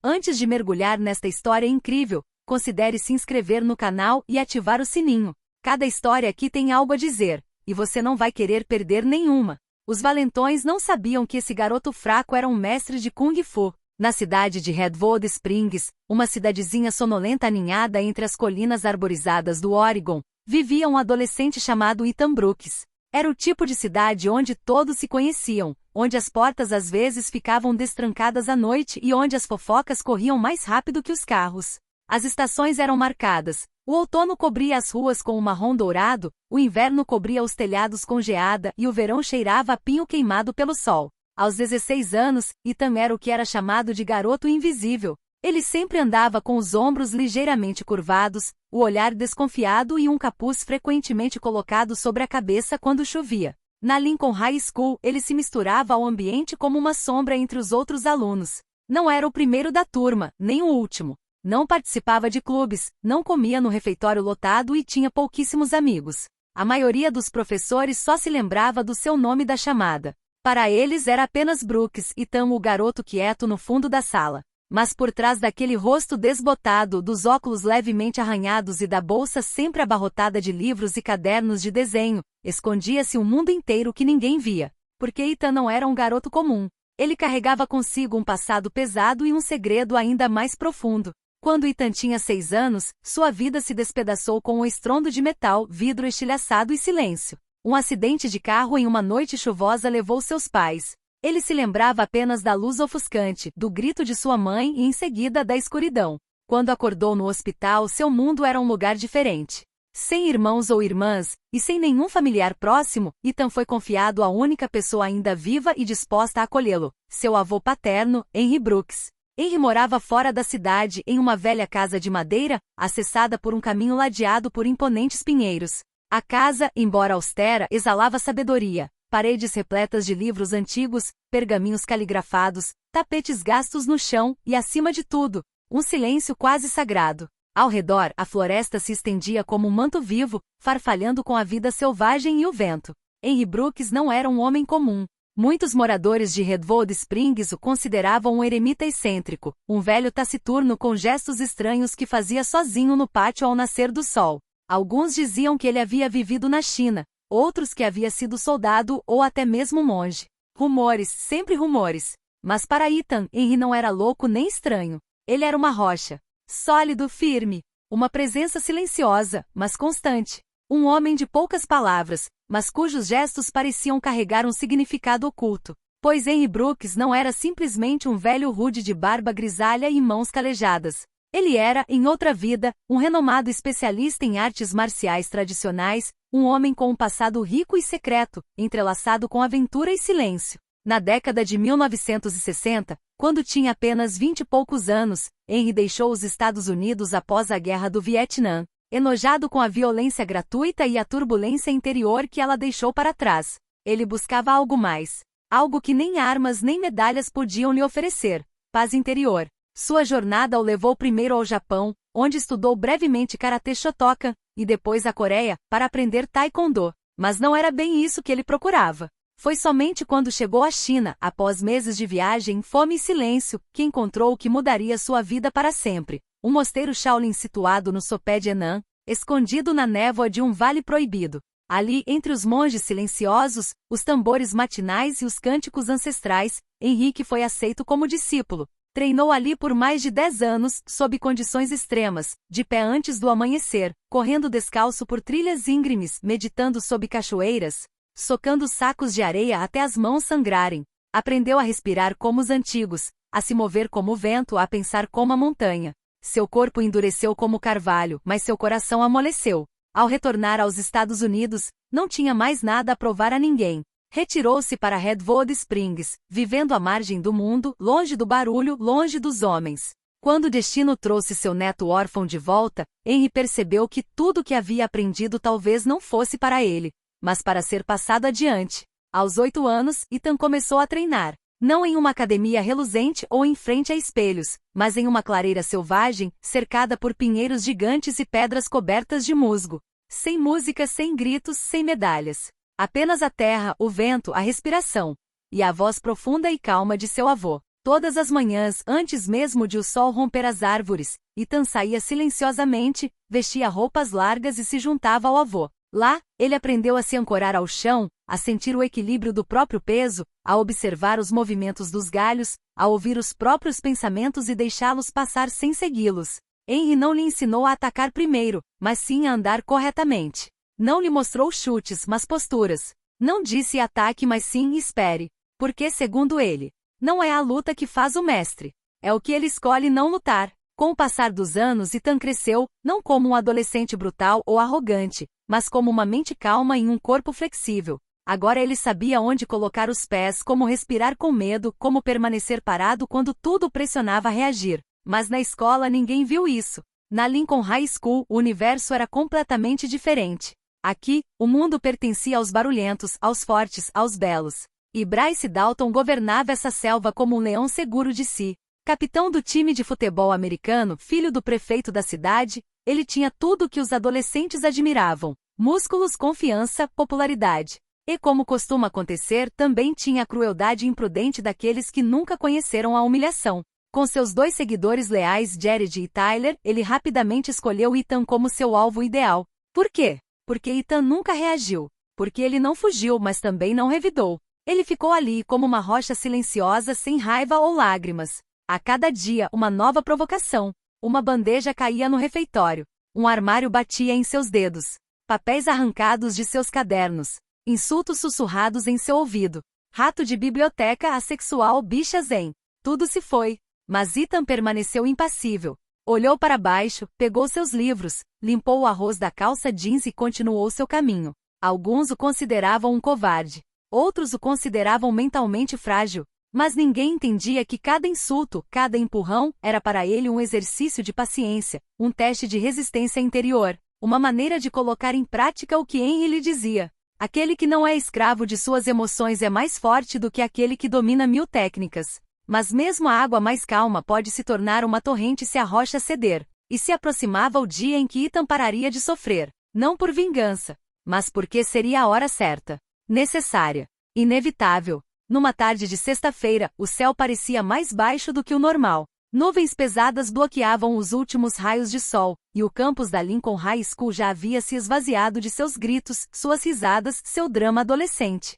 Antes de mergulhar nesta história incrível, considere se inscrever no canal e ativar o sininho. Cada história aqui tem algo a dizer, e você não vai querer perder nenhuma. Os valentões não sabiam que esse garoto fraco era um mestre de Kung Fu. Na cidade de Redwood Springs, uma cidadezinha sonolenta aninhada entre as colinas arborizadas do Oregon, vivia um adolescente chamado Ethan Brooks. Era o tipo de cidade onde todos se conheciam, onde as portas às vezes ficavam destrancadas à noite e onde as fofocas corriam mais rápido que os carros. As estações eram marcadas. O outono cobria as ruas com um marrom dourado, o inverno cobria os telhados com geada e o verão cheirava a pinho queimado pelo sol. Aos 16 anos, Ethan era o que era chamado de garoto invisível. Ele sempre andava com os ombros ligeiramente curvados, o olhar desconfiado e um capuz frequentemente colocado sobre a cabeça quando chovia. Na Lincoln High School, ele se misturava ao ambiente como uma sombra entre os outros alunos. Não era o primeiro da turma, nem o último. Não participava de clubes, não comia no refeitório lotado e tinha pouquíssimos amigos. A maioria dos professores só se lembrava do seu nome da chamada. Para eles era apenas Brooks, Ethan, o garoto quieto no fundo da sala. Mas por trás daquele rosto desbotado, dos óculos levemente arranhados e da bolsa sempre abarrotada de livros e cadernos de desenho, escondia-se um mundo inteiro que ninguém via. Porque Ethan não era um garoto comum. Ele carregava consigo um passado pesado e um segredo ainda mais profundo. Quando Ethan tinha 6 anos, sua vida se despedaçou com um estrondo de metal, vidro estilhaçado e silêncio. Um acidente de carro em uma noite chuvosa levou seus pais. Ele se lembrava apenas da luz ofuscante, do grito de sua mãe e em seguida da escuridão. Quando acordou no hospital, seu mundo era um lugar diferente. Sem irmãos ou irmãs, e sem nenhum familiar próximo, Ethan foi confiado à única pessoa ainda viva e disposta a acolhê-lo, seu avô paterno, Henry Brooks. Henry morava fora da cidade, em uma velha casa de madeira, acessada por um caminho ladeado por imponentes pinheiros. A casa, embora austera, exalava sabedoria. Paredes repletas de livros antigos, pergaminhos caligrafados, tapetes gastos no chão e, acima de tudo, um silêncio quase sagrado. Ao redor, a floresta se estendia como um manto vivo, farfalhando com a vida selvagem e o vento. Henry Brooks não era um homem comum. Muitos moradores de Redwood Springs o consideravam um eremita excêntrico, um velho taciturno com gestos estranhos que fazia sozinho no pátio ao nascer do sol. Alguns diziam que ele havia vivido na China, outros que havia sido soldado ou até mesmo monge. Rumores, sempre rumores. Mas para Ethan, Henry não era louco nem estranho. Ele era uma rocha. Sólido, firme. Uma presença silenciosa, mas constante. Um homem de poucas palavras, mas cujos gestos pareciam carregar um significado oculto. Pois Henry Brooks não era simplesmente um velho rude de barba grisalha e mãos calejadas. Ele era, em outra vida, um renomado especialista em artes marciais tradicionais, um homem com um passado rico e secreto, entrelaçado com aventura e silêncio. Na década de 1960, quando tinha apenas 20 e poucos anos, Henry deixou os Estados Unidos após a Guerra do Vietnã, enojado com a violência gratuita e a turbulência interior que ela deixou para trás. Ele buscava algo mais. Algo que nem armas nem medalhas podiam lhe oferecer. Paz interior. Sua jornada o levou primeiro ao Japão, onde estudou brevemente Karatê Shotokan, e depois à Coreia, para aprender Taekwondo. Mas não era bem isso que ele procurava. Foi somente quando chegou à China, após meses de viagem, fome e silêncio, que encontrou o que mudaria sua vida para sempre. Um mosteiro Shaolin situado no sopé de Henan, escondido na névoa de um vale proibido. Ali, entre os monges silenciosos, os tambores matinais e os cânticos ancestrais, Henrique foi aceito como discípulo. Treinou ali por mais de 10 anos, sob condições extremas, de pé antes do amanhecer, correndo descalço por trilhas íngremes, meditando sob cachoeiras, socando sacos de areia até as mãos sangrarem. Aprendeu a respirar como os antigos, a se mover como o vento, a pensar como a montanha. Seu corpo endureceu como carvalho, mas seu coração amoleceu. Ao retornar aos Estados Unidos, não tinha mais nada a provar a ninguém. Retirou-se para Redwood Springs, vivendo à margem do mundo, longe do barulho, longe dos homens. Quando o destino trouxe seu neto órfão de volta, Henry percebeu que tudo o que havia aprendido talvez não fosse para ele, mas para ser passado adiante. Aos 8 anos, Ethan começou a treinar. Não em uma academia reluzente ou em frente a espelhos, mas em uma clareira selvagem, cercada por pinheiros gigantes e pedras cobertas de musgo. Sem música, sem gritos, sem medalhas. Apenas a terra, o vento, a respiração. E a voz profunda e calma de seu avô. Todas as manhãs, antes mesmo de o sol romper as árvores, Ethan saía silenciosamente, vestia roupas largas e se juntava ao avô. Lá, ele aprendeu a se ancorar ao chão, a sentir o equilíbrio do próprio peso, a observar os movimentos dos galhos, a ouvir os próprios pensamentos e deixá-los passar sem segui-los. Henry não lhe ensinou a atacar primeiro, mas sim a andar corretamente. Não lhe mostrou chutes, mas posturas. Não disse ataque, mas sim espere. Porque, segundo ele, não é a luta que faz o mestre. É o que ele escolhe não lutar. Com o passar dos anos, Ethan cresceu, não como um adolescente brutal ou arrogante, mas como uma mente calma e um corpo flexível. Agora ele sabia onde colocar os pés, como respirar com medo, como permanecer parado quando tudo o pressionava a reagir. Mas na escola ninguém viu isso. Na Lincoln High School, o universo era completamente diferente. Aqui, o mundo pertencia aos barulhentos, aos fortes, aos belos. E Bryce Dalton governava essa selva como um leão seguro de si. Capitão do time de futebol americano, filho do prefeito da cidade, ele tinha tudo o que os adolescentes admiravam: músculos, confiança, popularidade. E como costuma acontecer, também tinha a crueldade imprudente daqueles que nunca conheceram a humilhação. Com seus 2 seguidores leais, Jared e Tyler, ele rapidamente escolheu Ethan como seu alvo ideal. Por quê? Porque Ethan nunca reagiu. Porque ele não fugiu, mas também não revidou. Ele ficou ali como uma rocha silenciosa, sem raiva ou lágrimas. A cada dia, uma nova provocação. Uma bandeja caía no refeitório. Um armário batia em seus dedos. Papéis arrancados de seus cadernos. Insultos sussurrados em seu ouvido. Rato de biblioteca assexual, bicha zen. Tudo se foi. Mas Ethan permaneceu impassível. Olhou para baixo, pegou seus livros, limpou o arroz da calça jeans e continuou seu caminho. Alguns o consideravam um covarde. Outros o consideravam mentalmente frágil. Mas ninguém entendia que cada insulto, cada empurrão, era para ele um exercício de paciência, um teste de resistência interior, uma maneira de colocar em prática o que Henry lhe dizia. Aquele que não é escravo de suas emoções é mais forte do que aquele que domina 1000 técnicas. Mas mesmo a água mais calma pode se tornar uma torrente se a rocha ceder. E se aproximava o dia em que Ethan pararia de sofrer, não por vingança, mas porque seria a hora certa, necessária, inevitável. Numa tarde de sexta-feira, o céu parecia mais baixo do que o normal. Nuvens pesadas bloqueavam os últimos raios de sol, e o campus da Lincoln High School já havia se esvaziado de seus gritos, suas risadas, seu drama adolescente.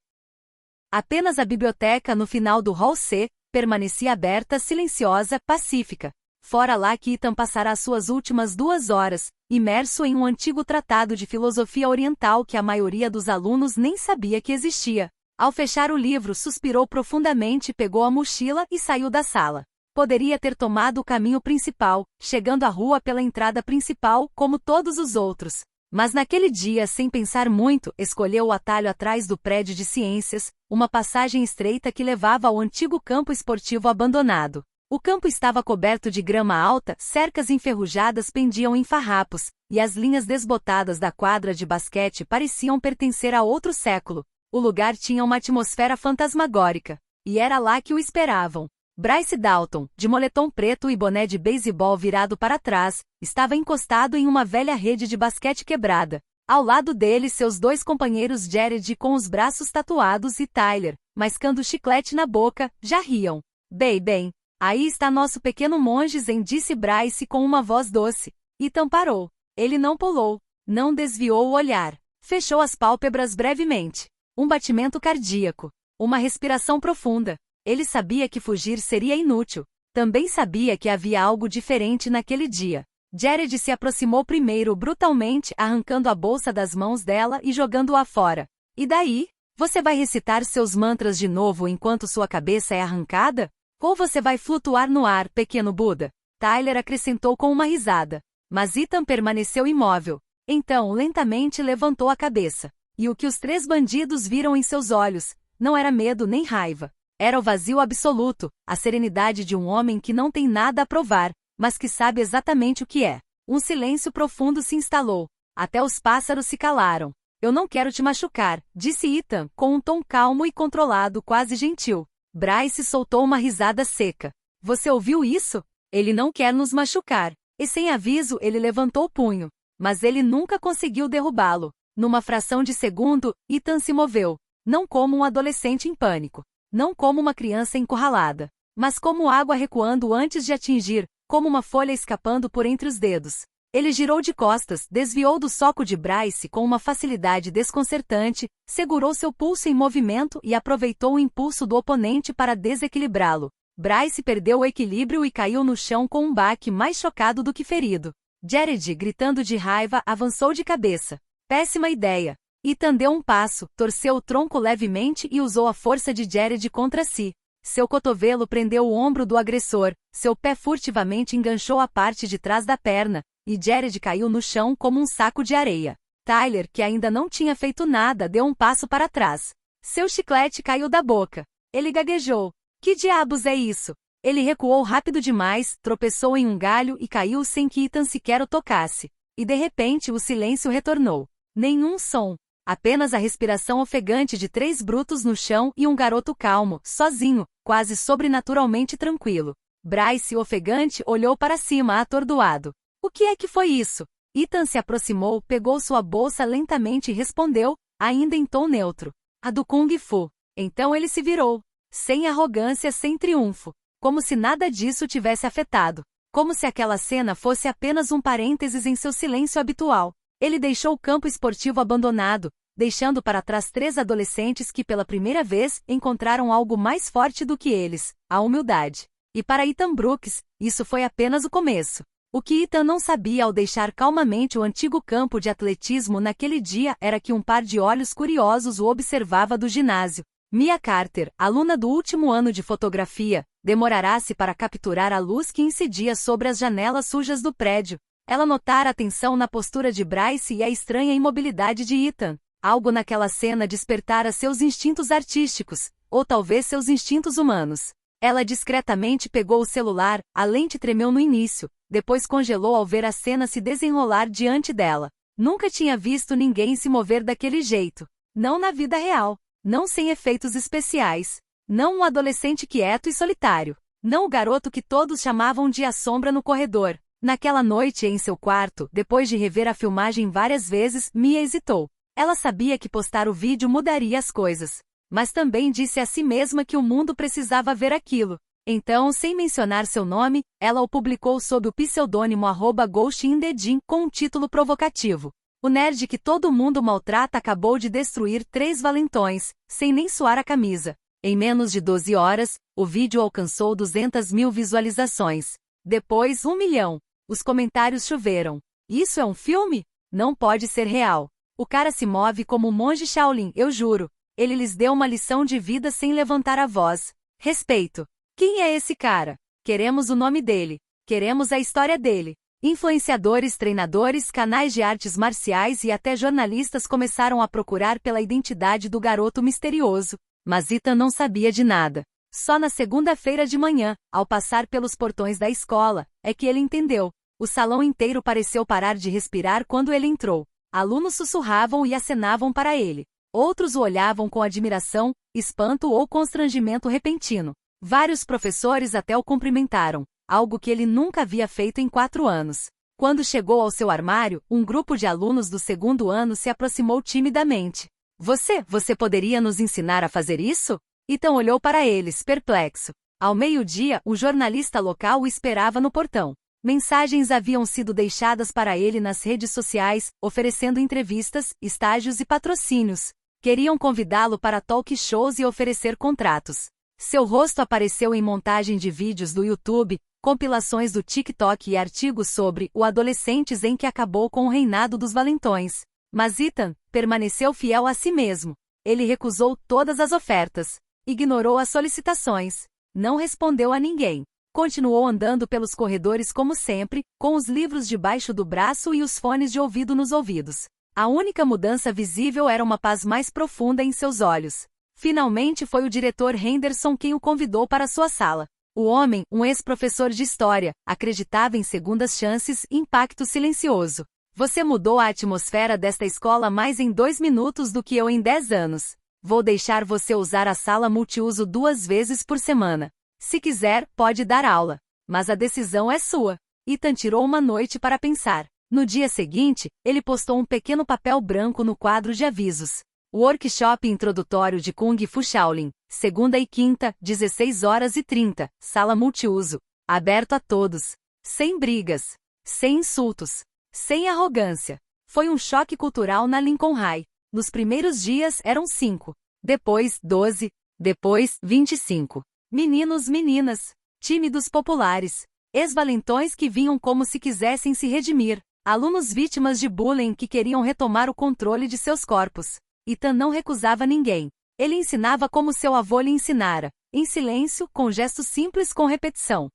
Apenas a biblioteca no final do Hall C permanecia aberta, silenciosa, pacífica. Fora lá que Ethan passará as suas últimas 2 horas, imerso em um antigo tratado de filosofia oriental que a maioria dos alunos nem sabia que existia. Ao fechar o livro, suspirou profundamente, pegou a mochila e saiu da sala. Poderia ter tomado o caminho principal, chegando à rua pela entrada principal, como todos os outros. Mas naquele dia, sem pensar muito, escolheu o atalho atrás do prédio de ciências, uma passagem estreita que levava ao antigo campo esportivo abandonado. O campo estava coberto de grama alta, cercas enferrujadas pendiam em farrapos, e as linhas desbotadas da quadra de basquete pareciam pertencer a outro século. O lugar tinha uma atmosfera fantasmagórica. E era lá que o esperavam. Bryce Dalton, de moletom preto e boné de beisebol virado para trás, estava encostado em uma velha rede de basquete quebrada. Ao lado dele, seus 2 companheiros Jared com os braços tatuados e Tyler, mascando chiclete na boca, já riam. Bem, aí está nosso pequeno monge zen, disse Bryce com uma voz doce. Ethan parou. Ele não pulou. Não desviou o olhar. Fechou as pálpebras brevemente. Um batimento cardíaco. Uma respiração profunda. Ele sabia que fugir seria inútil. Também sabia que havia algo diferente naquele dia. Jared se aproximou primeiro brutalmente, arrancando a bolsa das mãos dela e jogando-a fora. E daí? Você vai recitar seus mantras de novo enquanto sua cabeça é arrancada? Ou você vai flutuar no ar, pequeno Buda? Tyler acrescentou com uma risada. Mas Ethan permaneceu imóvel. Então, lentamente levantou a cabeça. E o que os 3 bandidos viram em seus olhos não era medo nem raiva. Era o vazio absoluto, a serenidade de um homem que não tem nada a provar, mas que sabe exatamente o que é. Um silêncio profundo se instalou. Até os pássaros se calaram. Eu não quero te machucar, disse Ethan, com um tom calmo e controlado, quase gentil. Bryce soltou uma risada seca. Você ouviu isso? Ele não quer nos machucar. E sem aviso ele levantou o punho. Mas ele nunca conseguiu derrubá-lo. Numa fração de segundo, Ethan se moveu. Não como um adolescente em pânico. Não como uma criança encurralada. Mas como água recuando antes de atingir, como uma folha escapando por entre os dedos. Ele girou de costas, desviou do soco de Bryce com uma facilidade desconcertante, segurou seu pulso em movimento e aproveitou o impulso do oponente para desequilibrá-lo. Bryce perdeu o equilíbrio e caiu no chão com um baque mais chocado do que ferido. Jared, gritando de raiva, avançou de cabeça. Péssima ideia. Ethan deu um passo, torceu o tronco levemente e usou a força de Jared contra si. Seu cotovelo prendeu o ombro do agressor, seu pé furtivamente enganchou a parte de trás da perna, e Jared caiu no chão como um saco de areia. Tyler, que ainda não tinha feito nada, deu um passo para trás. Seu chiclete caiu da boca. Ele gaguejou. Que diabos é isso? Ele recuou rápido demais, tropeçou em um galho e caiu sem que Ethan sequer o tocasse. E de repente o silêncio retornou. Nenhum som. Apenas a respiração ofegante de 3 brutos no chão e um garoto calmo, sozinho, quase sobrenaturalmente tranquilo. Bryce, ofegante, olhou para cima atordoado. O que é que foi isso? Ethan se aproximou, pegou sua bolsa lentamente e respondeu, ainda em tom neutro. A do Kung Fu. Então ele se virou. Sem arrogância, sem triunfo. Como se nada disso tivesse afetado. Como se aquela cena fosse apenas um parênteses em seu silêncio habitual. Ele deixou o campo esportivo abandonado, deixando para trás 3 adolescentes que pela primeira vez encontraram algo mais forte do que eles, a humildade. E para Ethan Brooks, isso foi apenas o começo. O que Ethan não sabia ao deixar calmamente o antigo campo de atletismo naquele dia era que um par de olhos curiosos o observava do ginásio. Mia Carter, aluna do último ano de fotografia, demorará-se para capturar a luz que incidia sobre as janelas sujas do prédio. Ela notara a tensão na postura de Bryce e a estranha imobilidade de Ethan. Algo naquela cena despertara seus instintos artísticos, ou talvez seus instintos humanos. Ela discretamente pegou o celular, a lente tremeu no início, depois congelou ao ver a cena se desenrolar diante dela. Nunca tinha visto ninguém se mover daquele jeito. Não na vida real. Não sem efeitos especiais. Não um adolescente quieto e solitário. Não o garoto que todos chamavam de a sombra no corredor. Naquela noite em seu quarto, depois de rever a filmagem várias vezes, Mia hesitou. Ela sabia que postar o vídeo mudaria as coisas. Mas também disse a si mesma que o mundo precisava ver aquilo. Então, sem mencionar seu nome, ela o publicou sob o pseudônimo @GhostInTheGym com um título provocativo. O nerd que todo mundo maltrata acabou de destruir 3 valentões, sem nem suar a camisa. Em menos de 12 horas, o vídeo alcançou 200.000 visualizações. Depois, 1 milhão. Os comentários choveram. Isso é um filme? Não pode ser real. O cara se move como um monge Shaolin, eu juro. Ele lhes deu uma lição de vida sem levantar a voz. Respeito. Quem é esse cara? Queremos o nome dele. Queremos a história dele. Influenciadores, treinadores, canais de artes marciais e até jornalistas começaram a procurar pela identidade do garoto misterioso. Mas Ethan não sabia de nada. Só na segunda-feira de manhã, ao passar pelos portões da escola, é que ele entendeu. O salão inteiro pareceu parar de respirar quando ele entrou. Alunos sussurravam e acenavam para ele. Outros o olhavam com admiração, espanto ou constrangimento repentino. Vários professores até o cumprimentaram, algo que ele nunca havia feito em 4 anos. Quando chegou ao seu armário, um grupo de alunos do 2º ano se aproximou timidamente. Você poderia nos ensinar a fazer isso? Ethan olhou para eles, perplexo. Ao meio-dia, o jornalista local o esperava no portão. Mensagens haviam sido deixadas para ele nas redes sociais, oferecendo entrevistas, estágios e patrocínios. Queriam convidá-lo para talk shows e oferecer contratos. Seu rosto apareceu em montagem de vídeos do YouTube, compilações do TikTok e artigos sobre o adolescentes em que acabou com o reinado dos valentões. Mas Ethan permaneceu fiel a si mesmo. Ele recusou todas as ofertas. Ignorou as solicitações. Não respondeu a ninguém. Continuou andando pelos corredores como sempre, com os livros debaixo do braço e os fones de ouvido nos ouvidos. A única mudança visível era uma paz mais profunda em seus olhos. Finalmente foi o diretor Henderson quem o convidou para sua sala. O homem, um ex-professor de história, acreditava em segundas chances e impacto silencioso. Você mudou a atmosfera desta escola mais em 2 minutos do que eu em 10 anos. Vou deixar você usar a sala multiuso 2 vezes por semana. Se quiser, pode dar aula. Mas a decisão é sua. Ethan tirou uma noite para pensar. No dia seguinte, ele postou um pequeno papel branco no quadro de avisos. Workshop introdutório de Kung Fu Shaolin, segunda e quinta, 16h30, sala multiuso, aberto a todos. Sem brigas. Sem insultos. Sem arrogância. Foi um choque cultural na Lincoln High. Nos primeiros dias eram 5. Depois, 12. Depois, 25. Meninos, meninas. Tímidos populares. Ex-valentões que vinham como se quisessem se redimir. Alunos vítimas de bullying que queriam retomar o controle de seus corpos. Ethan não recusava ninguém. Ele ensinava como seu avô lhe ensinara. Em silêncio, com gestos simples com repetição.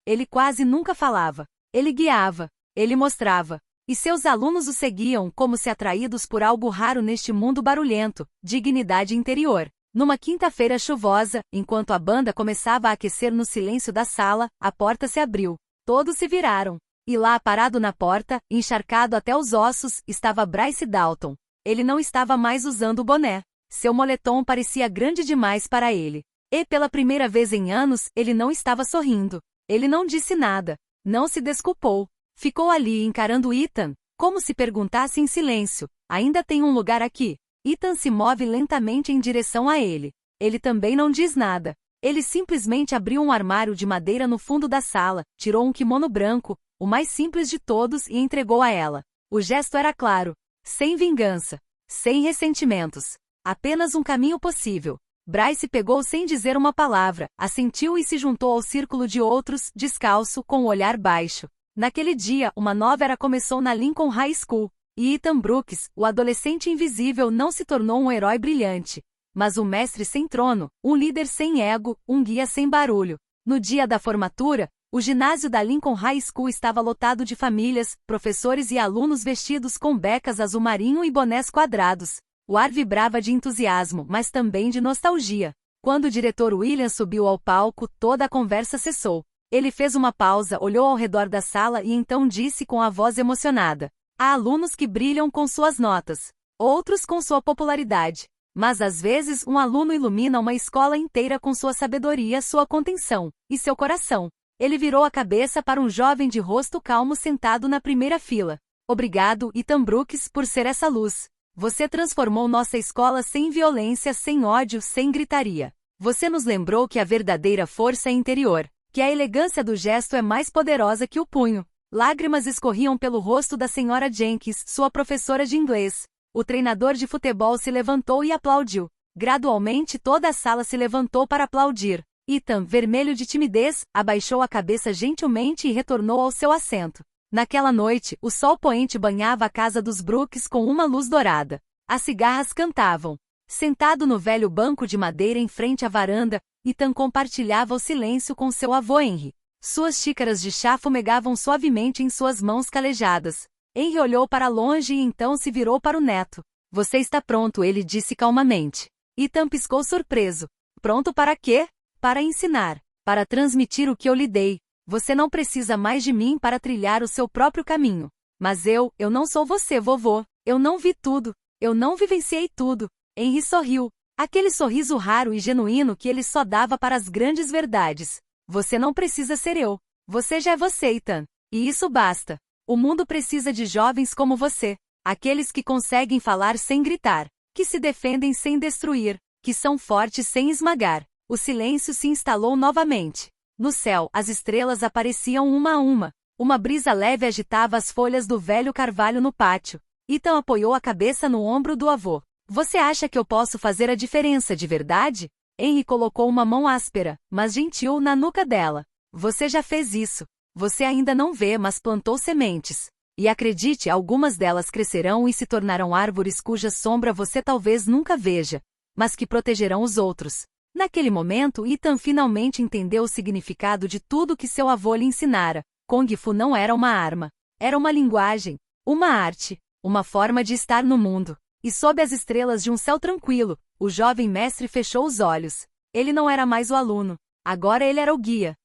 Ele quase nunca falava. Ele guiava. Ele mostrava. E seus alunos o seguiam como se atraídos por algo raro neste mundo barulhento, dignidade interior. Numa quinta-feira chuvosa, enquanto a banda começava a aquecer no silêncio da sala, a porta se abriu. Todos se viraram. E lá, parado na porta, encharcado até os ossos, estava Bryce Dalton. Ele não estava mais usando o boné. Seu moletom parecia grande demais para ele. E pela primeira vez em anos, ele não estava sorrindo. Ele não disse nada. Não se desculpou. Ficou ali encarando Ethan, como se perguntasse em silêncio: ainda tem um lugar aqui? Ethan se move lentamente em direção a ele. Ele também não diz nada. Ele simplesmente abriu um armário de madeira no fundo da sala, tirou um kimono branco, o mais simples de todos, e entregou a ela. O gesto era claro. Sem vingança. Sem ressentimentos. Apenas um caminho possível. Bryce pegou sem dizer uma palavra, assentiu e se juntou ao círculo de outros, descalço, com o olhar baixo. Naquele dia, uma nova era começou na Lincoln High School, e Ethan Brooks, o adolescente invisível, não se tornou um herói brilhante, mas um mestre sem trono, um líder sem ego, um guia sem barulho. No dia da formatura, o ginásio da Lincoln High School estava lotado de famílias, professores e alunos vestidos com becas azul marinho e bonés quadrados. O ar vibrava de entusiasmo, mas também de nostalgia. Quando o diretor William subiu ao palco, toda a conversa cessou. Ele fez uma pausa, olhou ao redor da sala e então disse com a voz emocionada: há alunos que brilham com suas notas, outros com sua popularidade. Mas às vezes um aluno ilumina uma escola inteira com sua sabedoria, sua contenção e seu coração. Ele virou a cabeça para um jovem de rosto calmo sentado na primeira fila. Obrigado, Ethan Brooks, por ser essa luz. Você transformou nossa escola sem violência, sem ódio, sem gritaria. Você nos lembrou que a verdadeira força é interior. Que a elegância do gesto é mais poderosa que o punho. Lágrimas escorriam pelo rosto da senhora Jenkins, sua professora de inglês. O treinador de futebol se levantou e aplaudiu. Gradualmente toda a sala se levantou para aplaudir. Ethan, vermelho de timidez, abaixou a cabeça gentilmente e retornou ao seu assento. Naquela noite, o sol poente banhava a casa dos Brooks com uma luz dourada. As cigarras cantavam. Sentado no velho banco de madeira em frente à varanda, Ethan compartilhava o silêncio com seu avô Henry. Suas xícaras de chá fumegavam suavemente em suas mãos calejadas. Henry olhou para longe e então se virou para o neto. Você está pronto, ele disse calmamente. Ethan piscou surpreso. Pronto para quê? Para ensinar. Para transmitir o que eu lhe dei. Você não precisa mais de mim para trilhar o seu próprio caminho. Mas eu não sou você, vovô. Eu não vi tudo. Eu não vivenciei tudo. Henry sorriu. Aquele sorriso raro e genuíno que ele só dava para as grandes verdades. Você não precisa ser eu. Você já é você, Ethan. E isso basta. O mundo precisa de jovens como você. Aqueles que conseguem falar sem gritar. Que se defendem sem destruir. Que são fortes sem esmagar. O silêncio se instalou novamente. No céu, as estrelas apareciam uma a uma. Uma brisa leve agitava as folhas do velho carvalho no pátio. Ethan apoiou a cabeça no ombro do avô. Você acha que eu posso fazer a diferença de verdade? Henry colocou uma mão áspera, mas gentil, na nuca dela. Você já fez isso. Você ainda não vê, mas plantou sementes. E acredite, algumas delas crescerão e se tornarão árvores cuja sombra você talvez nunca veja, mas que protegerão os outros. Naquele momento, Ethan finalmente entendeu o significado de tudo que seu avô lhe ensinara. Kung Fu não era uma arma. Era uma linguagem, uma arte, uma forma de estar no mundo. E sob as estrelas de um céu tranquilo, o jovem mestre fechou os olhos. Ele não era mais o aluno. Agora ele era o guia.